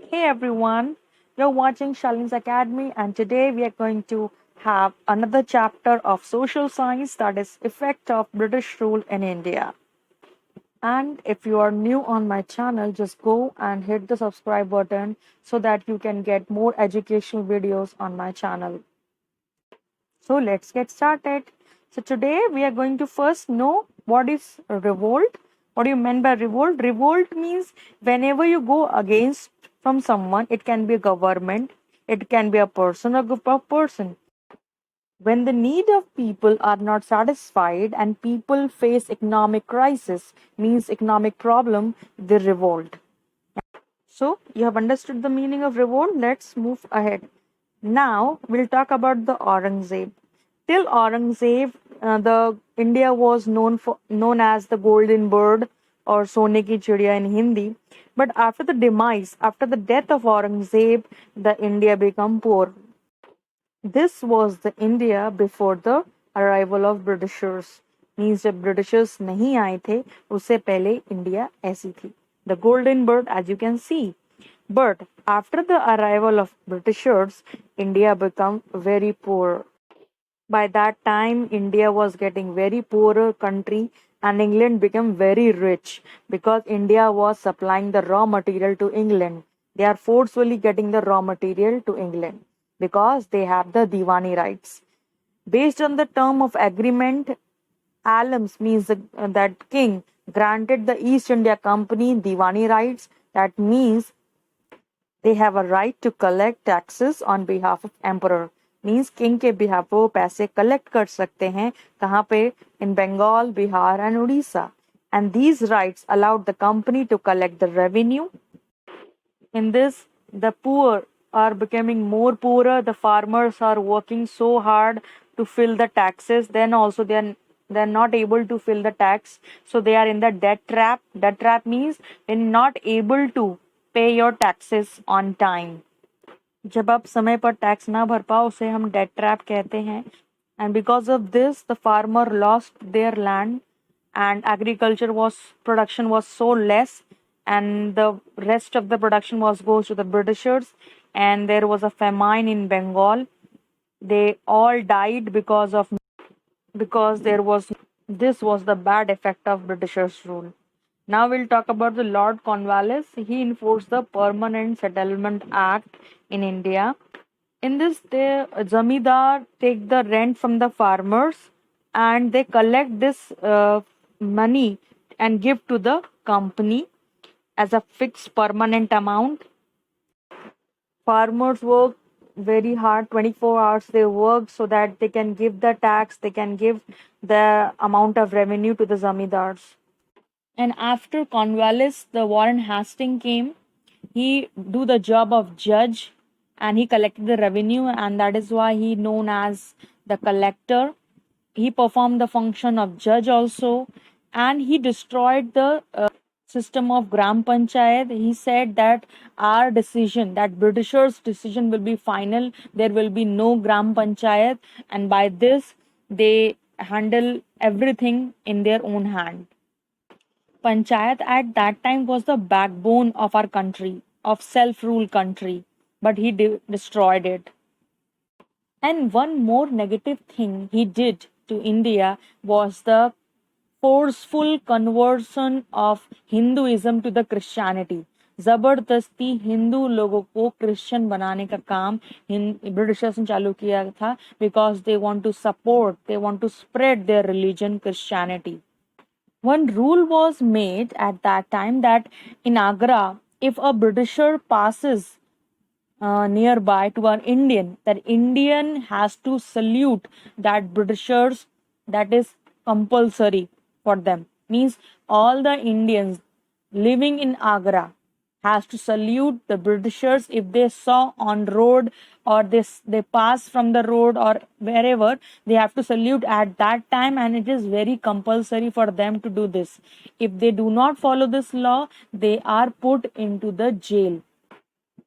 Hey everyone, you're watching Shaline's Academy, and today we are going to have another chapter of social science, that is, effect of British rule in India. And if you are new on my channel, just go and hit the subscribe button so that you can get more educational videos on my channel. So let's get started. So today we are going to first know what is revolt. What do you mean by revolt? Revolt means whenever you go against from someone, it can be a government, it can be a person, a group of person. When the need of people are not satisfied and people face economic crisis, means economic problem, they revolt. So, you have understood the meaning of revolt. Let's move ahead. Now, we'll talk about the Aurangzeb. Till Aurangzeb, the India was known as the Golden Bird or Sone ki Chidiya in Hindi. But after the demise, after the death of Aurangzeb, the India became poor. This was the India before the arrival of Britishers. Means जब Britishers नहीं आए थे उससे पहले India ऐसी थी. The golden bird, as you can see. But after the arrival of Britishers, India became very poor. By that time, India was getting very poorer country and England became very rich because India was supplying the raw material to England. They are forcefully getting the raw material to England because they have the Diwani rights. Based on the term of agreement, Alums means that king granted the East India Company Diwani rights. That means they have a right to collect taxes on behalf of emperor. Means king के behalf वो पैसे collect कर सकते हैं कहाँ पे in Bengal, Bihar and Odisha. And these rights allowed the company to collect the revenue. In this, the poor are becoming more poorer. The farmers are working so hard to fill the taxes. Then also they're not able to fill the tax, so they are in the debt trap. Debt trap means when you're not able to pay your taxes on time. जब आप समय पर tax ना भर पाओ उसे हम debt trap कहते हैं. And because of this, the farmer lost their land and agriculture was production was so less, and the rest of the production was goes to the Britishers, and there was a famine in Bengal. They all died because there was this was the bad effect of Britishers rule. Now we'll talk about the Lord Cornwallis. He enforced the Permanent Settlement Act in India. In this, the zamidar take the rent from the farmers and they collect this money and give to the company as a fixed permanent amount. Farmers work very hard, 24 hours they work so that they can give the tax, they can give the amount of revenue to the zamidars. And after Cornwallis, the Warren Hastings came. He do the job of judge and he collected the revenue, and that is why he known as the collector. He performed the function of judge also, and he destroyed the system of Gram Panchayat. He said that our decision, that Britishers' decision will be final. There will be no Gram Panchayat, and by this they handle everything in their own hand. Panchayat at that time was the backbone of our country, of self rule country, but he destroyed it. And one more negative thing he did to India was the forceful conversion of Hinduism to the Christianity. जबरदस्ती हिंदू लोगों को Christian बनाने का काम Britishers ने चालू किया था because they want to spread their religion Christianity. One rule was made at that time that in Agra, if a Britisher passes nearby to an Indian, that Indian has to salute that Britishers. That is compulsory for them. Means all the Indians living in Agra has to salute the Britishers if they saw on road or they pass from the road or wherever, they have to salute at that time, and it is very compulsory for them to do this. If they do not follow this law, they are put into the jail.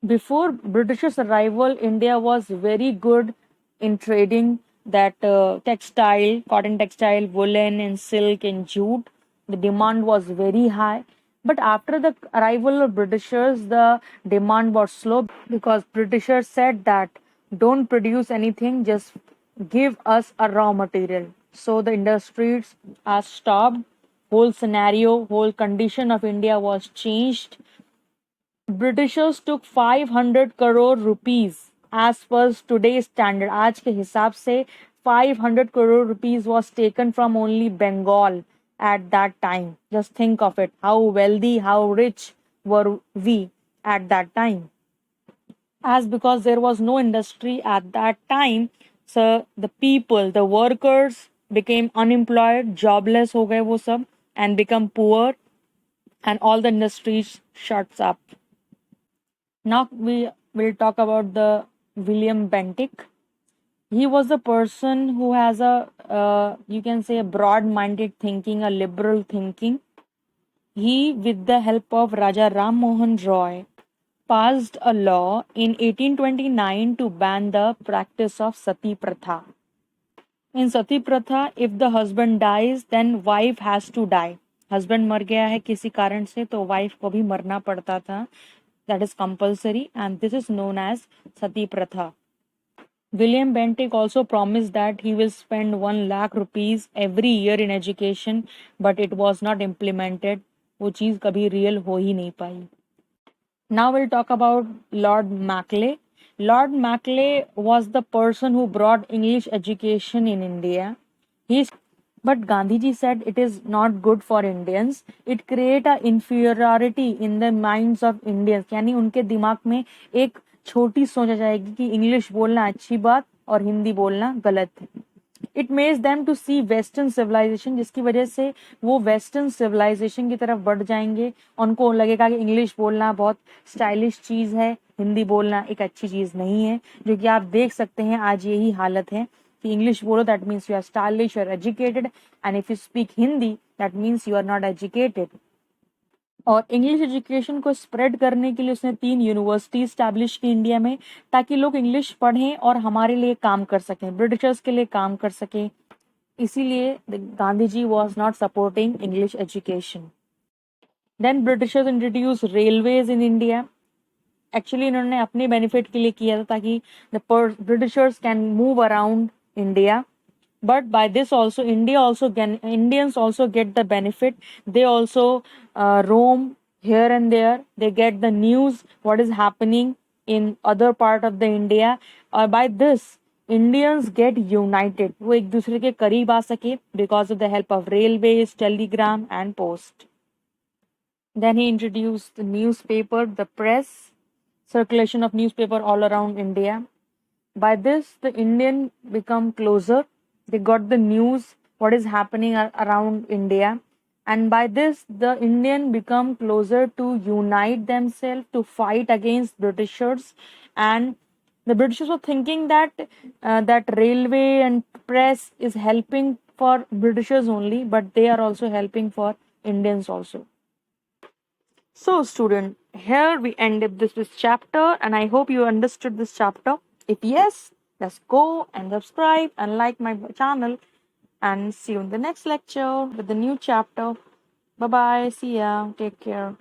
Before Britishers' arrival, India was very good in trading that textile, cotton textile, woolen and silk and jute. The demand was very high, But after the arrival of Britishers, the demand was slow because Britishers said that don't produce anything, just give us a raw material. So the industries are stopped. Whole scenario, whole condition of India was changed. Britishers took 500 crore rupees as per today's standard. आज के हिसाब से 500 crore rupees was taken from only Bengal at that time. Just think of it. How wealthy, how rich were we at that time? As because there was no industry at that time, so the people, the workers became unemployed, jobless हो गए वो सब and become poor, and all the industries shuts up. Now we will talk about the William Bentinck. He was a person who has a you can say a broad-minded thinking, a liberal thinking. He, with the help of Raja Ram Mohan Roy, passed a law in 1829 to ban the practice of sati pratha. In sati pratha, if the husband dies, then wife has to die. Husband मर गया है किसी कारण से तो wife को भी मरना पड़ता था. That is compulsory, and this is known as sati pratha. William Bentinck also promised that he will spend 1 lakh rupees every year in education, but it was not implemented. वो चीज कभी real हो ही नहीं पाई. Now we'll talk about Lord Macaulay. Lord Macaulay was the person who brought English education in India. But Gandhiji said it is not good for Indians. It create a inferiority in the minds of Indians. यानी उनके दिमाग में एक छोटी सोच आ जाएगी कि English बोलना अच्छी बात और हिंदी बोलना गलत है. It makes them to see western civilization, जिसकी वजह से वो वेस्टर्न सिविलाइजेशन की तरफ बढ़ जाएंगे. उनको लगेगा कि इंग्लिश बोलना बहुत स्टाइलिश चीज है, हिंदी बोलना एक अच्छी चीज नहीं है. जो कि आप देख सकते हैं आज यही हालत है कि इंग्लिश बोलो that means you are stylish, you are educated, and if you speak Hindi that means you are not educated. और इंग्लिश एजुकेशन को स्प्रेड करने के लिए उसने 3 यूनिवर्सिटी स्टैब्लिश की इंडिया में, ताकि लोग इंग्लिश पढ़ें और हमारे लिए काम कर सकें, ब्रिटिशर्स के लिए काम कर सकें. इसीलिए Gandhi ji was not supporting English education. Then Britishers introduce railways in India. Actually इन्होंने अपने बेनिफिट के लिए किया था ताकि the Britishers can move around India. But by this also Indians also get the benefit. They also roam here and there. They get the news what is happening in other part of the India. By this Indians get united. वो एक दूसरे के करीब आ सके because of the help of railways, telegram and post. Then he introduced the newspaper, the press, circulation of newspaper all around India. By this the Indian become closer. They got the news what is happening around India, and by this the Indian become closer to unite themselves to fight against Britishers. And the Britishers were thinking that that railway and press is helping for Britishers only, but they are also helping for Indians also. So student, here we ended this chapter, and I hope you understood this chapter. If yes, just go and subscribe and like my channel, and see you in the next lecture with the new chapter. Bye bye. See ya. Take care.